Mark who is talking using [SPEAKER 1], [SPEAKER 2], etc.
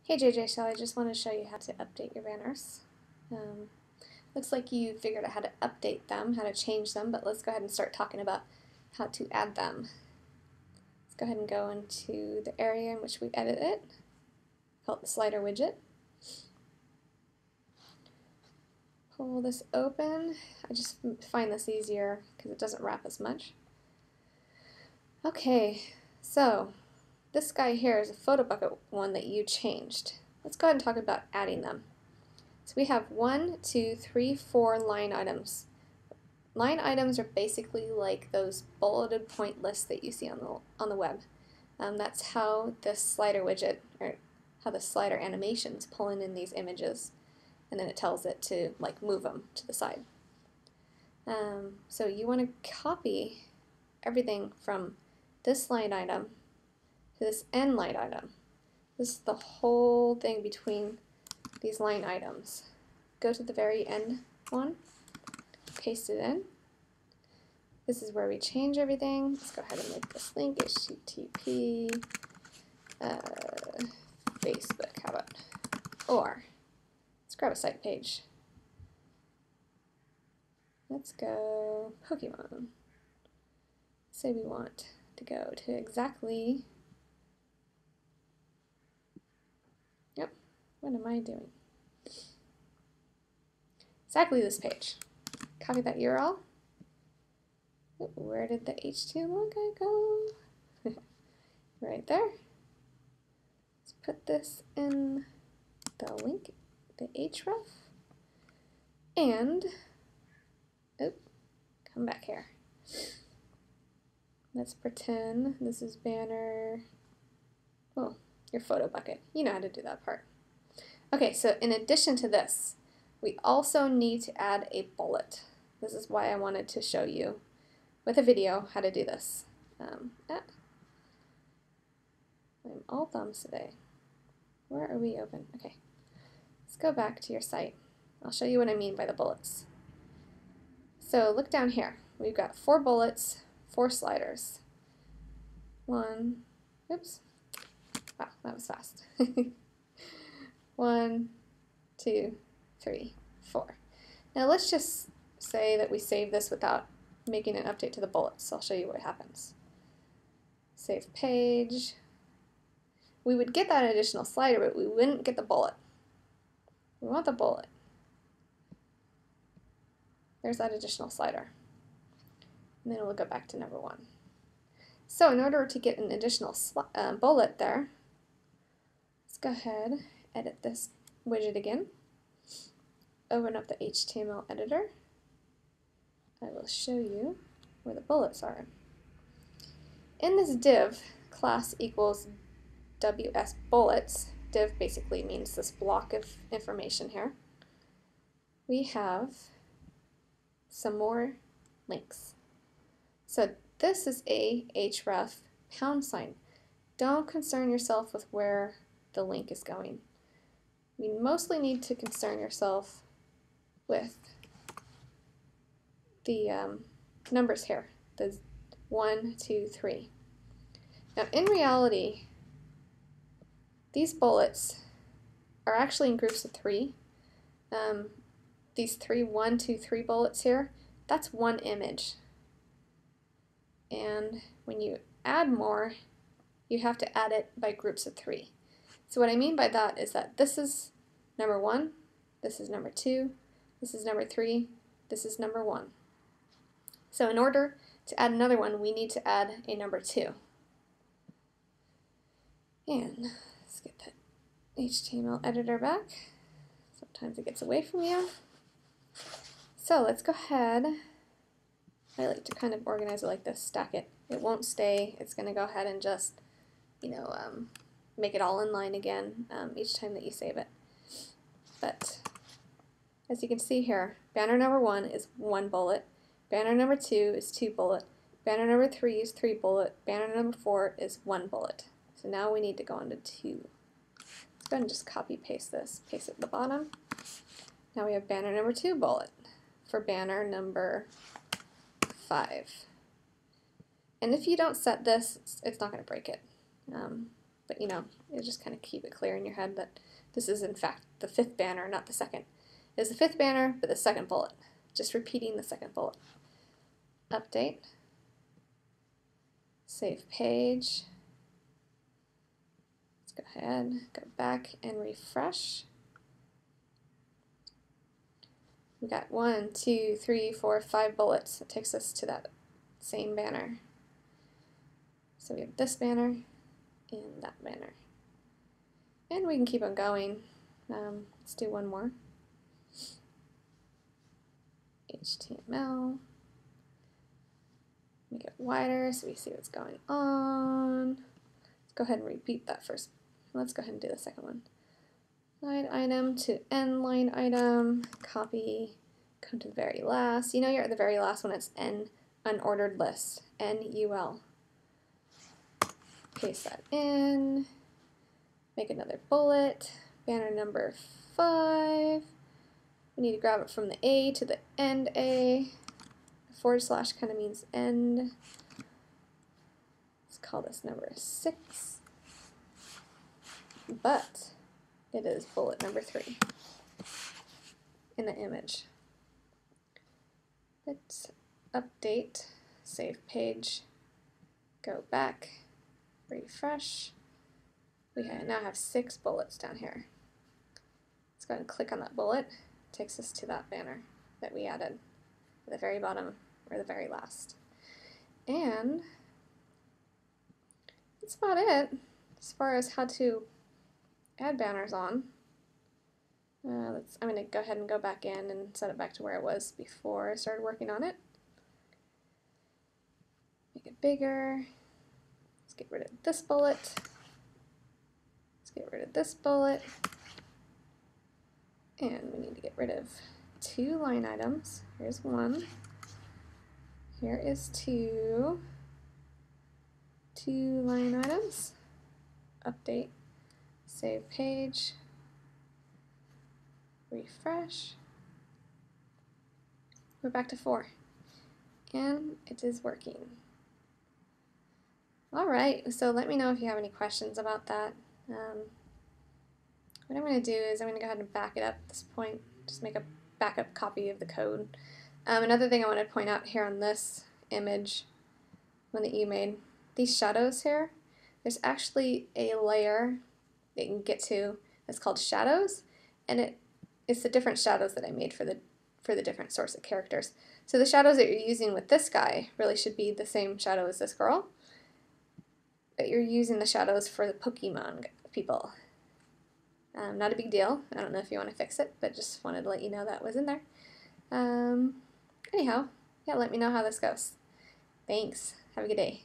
[SPEAKER 1] Hey JJ, so I just want to show you how to update your banners. Looks like you figured out how to update them, how to change them, but let's go ahead and start talking about how to add them. Let's go ahead and go into the area in which we edit it, call it the slider widget. Pull this open. I just find this easier because it doesn't wrap as much. Okay, so this guy here is a photo bucket one that you changed. Let's go ahead and talk about adding them. So we have 1, 2, 3, 4 line items. Line items are basically like those bulleted point lists that you see on the web. That's how this slider widget, or how the slider animation is pulling in these images, and then it tells it to like move them to the side. So you want to copy everything from this line item to this end line item. This is the whole thing between these line items. Go to the very end one, paste it in. This is where we change everything. Let's go ahead and make this link HTTP Facebook, how about? Or let's grab a site page. Let's go Pokemon. Say we want to go to exactly, yep, what am I doing? Exactly this page. Copy that URL. Where did the HTML guy go? Right there. Let's put this in the link, the href, and come back here. Let's pretend this is banner, oh, your photo bucket. You know how to do that part. Okay, so in addition to this, we also need to add a bullet. This is why I wanted to show you with a video how to do this. I'm all thumbs today. Where are we open? Okay, let's go back to your site. I'll show you what I mean by the bullets. So look down here. We've got 4 bullets, 4 sliders. 1, oops, wow, that was fast. 1, 2, 3, 4. Now let's just say that we save this without making an update to the bullets. I'll show you what happens. Save page. We would get that additional slider, but we wouldn't get the bullet. We want the bullet. There's that additional slider. And then we'll go back to number 1. So in order to get an additional bullet there, let's go ahead, edit this widget again. Open up the HTML editor. I will show you where the bullets are. In this div, class equals WS bullets. Div basically means this block of information here. We have some more links. So this is a href #. Don't concern yourself with where the link is going. You mostly need to concern yourself with the numbers here, the 1, 2, 3. Now in reality, these bullets are actually in groups of 3. These 3, 1, 2, 3 bullets here, that's one image. And when you add more, you have to add it by groups of 3. So what I mean by that is that this is number 1, this is number 2, this is number 3, this is number 1. So in order to add another one, we need to add a number 2. And let's get that HTML editor back. Sometimes it gets away from you. So let's go ahead. I like to kind of organize it like this, stack it. It won't stay. It's going to go ahead and just, make it all in line again each time that you save it. But as you can see here, banner number 1 is 1 bullet. Banner number 2 is 2 bullet. Banner number 3 is 3 bullet. Banner number 4 is 1 bullet. So now we need to go into 2. Let's go ahead and just copy paste this. Paste it at the bottom. Now we have banner number 2 bullet for banner number 5. And if you don't set this, it's not going to break it. but you just kind of keep it clear in your head that this is in fact the 5th banner, not the 2nd. It's the 5th banner, but the 2nd bullet. Just repeating the 2nd bullet. Update. Save page. Let's go ahead, go back and refresh. We got 1, 2, 3, 4, 5 bullets. That takes us to that same banner. So we have this banner and that banner. And we can keep on going. Let's do one more. HTML. Make it wider so we see what's going on. Let's go ahead and repeat that first. Let's go ahead and do the second one. Line item to end line item. Copy. Come to the very last. You know you're at the very last when it's N unordered list. NUL. Paste that in. Make another bullet. Banner number 5. We need to grab it from the A to the end A. / kind of means end. Let's call this number 6. But it is bullet number 3 in the image. Let's update, save page, go back, refresh. We now have 6 bullets down here. Let's go ahead and click on that bullet. It takes us to that banner that we added at the very bottom or the very last. And that's about it as far as how to add banners on. I'm going to go ahead and go back in and set it back to where it was before I started working on it. Make it bigger. Let's get rid of this bullet. Let's get rid of this bullet. And we need to get rid of 2 line items. Here's 1. Here is 2. 2 line items. Update. Save page. Refresh. We're back to 4. And it is working. Alright, so let me know if you have any questions about that. What I'm going to do is I'm going to go ahead and back it up at this point. Just make a backup copy of the code. Another thing I want to point out here on this image, one that you made, these shadows here, there's actually a layer that you can get to that's called shadows, and it's the different shadows that I made for the different sorts of characters. So the shadows that you're using with this guy really should be the same shadow as this girl, but you're using the shadows for the Pokemon people. Not a big deal. I don't know if you want to fix it, but just wanted to let you know that was in there. Anyhow, yeah, let me know how this goes. Thanks. Have a good day.